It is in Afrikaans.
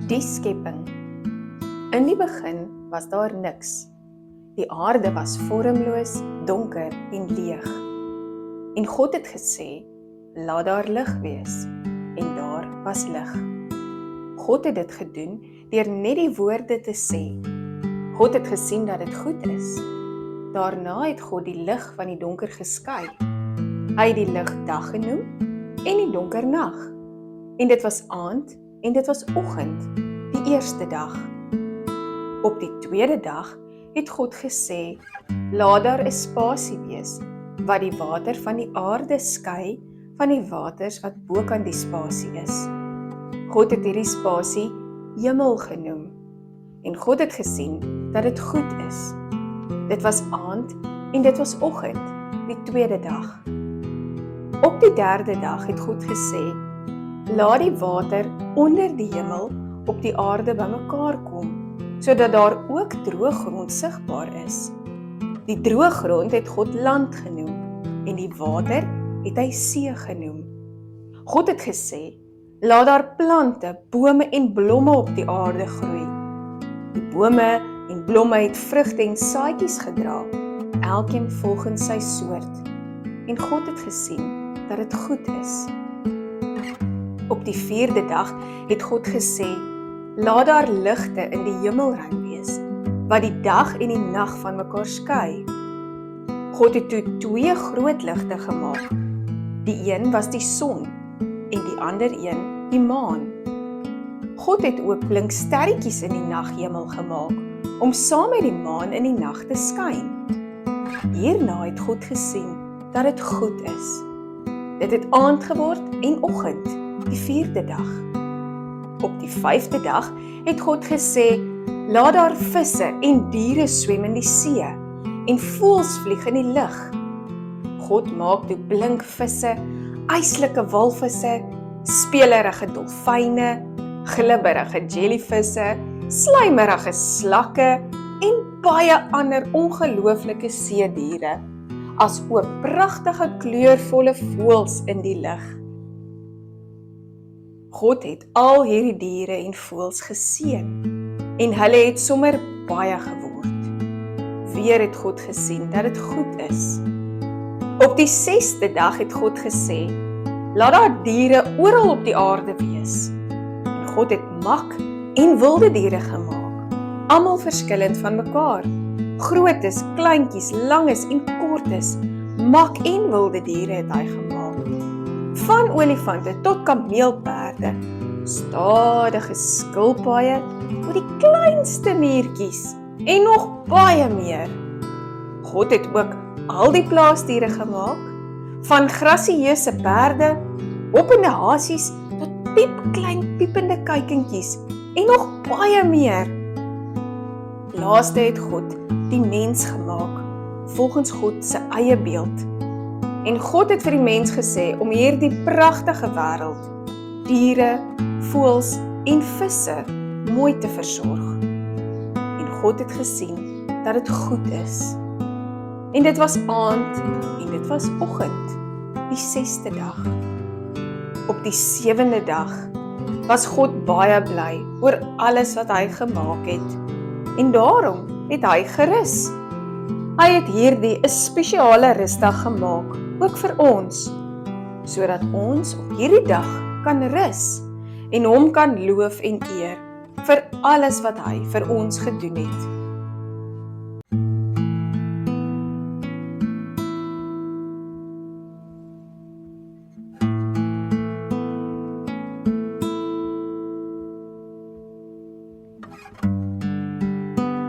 Die skepping. In die begin was daar niks. Die aarde was vormloos, donker en leeg. En God het gesê, laat daar lig wees. En daar was lig. God het dit gedoen deur net die woorde te sê. God het gesien dat dit goed is. Daarna het God die lig van die donker geskei. Hy het die lig dag genoem en die donker nag. En dit was aand en dit was oggend, die eerste dag. Op die tweede dag het God gesê, laat daar 'n spasie wees, wat die water van die aarde skei van die waters wat bokant die spasie is. God het hierdie spasie hemel genoem. En God het gesien dat dit goed is. Dit was aand en dit was oggend, die tweede dag. Op die derde dag het God gesê, laat die water onder die hemel op die aarde bymekaar kom, sodat daar ook droë grond sigbaar is. Die droë grond het God land genoem en die water het hy see genoem. God het gesê, laat daar plante, bome en blomme op die aarde groei. Die bome en blomme het vrugte en saadjies gedra, elkeen volgens sy soort. En God het gesien dat dit goed is. Op die vierde dag het God gesê, laat daar ligte in die hemelruim wees, wat die dag en die nag van mekaar skei. God het toe 2 groot ligte gemaak. Die een was die son en die ander een die maan. God het ook blink sterretjies in die naghemel gemaak, om saam met die maan in die nag te skyn. Hierna het God gesien dat dit goed is. Dit het aand geword en oggend, die vierde dag. Op die 5de dag het God gesê, laat daar visse en diere swem in die see, en voëls vlieg in die lug. God maak toe blink visse, yslike walvisse, speelerige dolfyne, glibberige jellyvisse, slijmerige slakke en baie ander ongelooflike seediere, as ook pragtige kleurvolle voëls in die lug. God het al hierdie diere en voëls geseën, en hulle het sommer baie geword. Weer het God gesien dat dit goed is. Op die 6de dag het God gesê, laat daar diere oral op die aarde wees. En God het mak en wilde diere gemaak, almal verskillend van mekaar. Grootes, kleintjies, langes en kortes, mak en wilde diere het hy gemaak. Van olifante tot kameelperde, stadige skilpaaie, tot die kleinste miertjies en nog baie meer. God het ook al die plaasdiere gemaak, van grassieuse perde, hoppende hasies tot piepklein piepende kuikentjies en nog baie meer. Laaste het God die mens gemaak, volgens God se eie beeld. En God het vir die mens gesê om hierdie pragtige wêreld, diere, voëls en visse mooi te versorg. En God het gesien dat dit goed is. En dit was aand en dit was oggend, die 6de dag. Op die 7de dag was God baie bly oor alles wat hy gemaak het. En daarom het hy gerus. Hy het hierdie 'n spesiale rusdag gemaak, ook vir ons, sodat ons op hierdie dag kan rus en hom kan loof en eer vir alles wat hy vir ons gedoen het.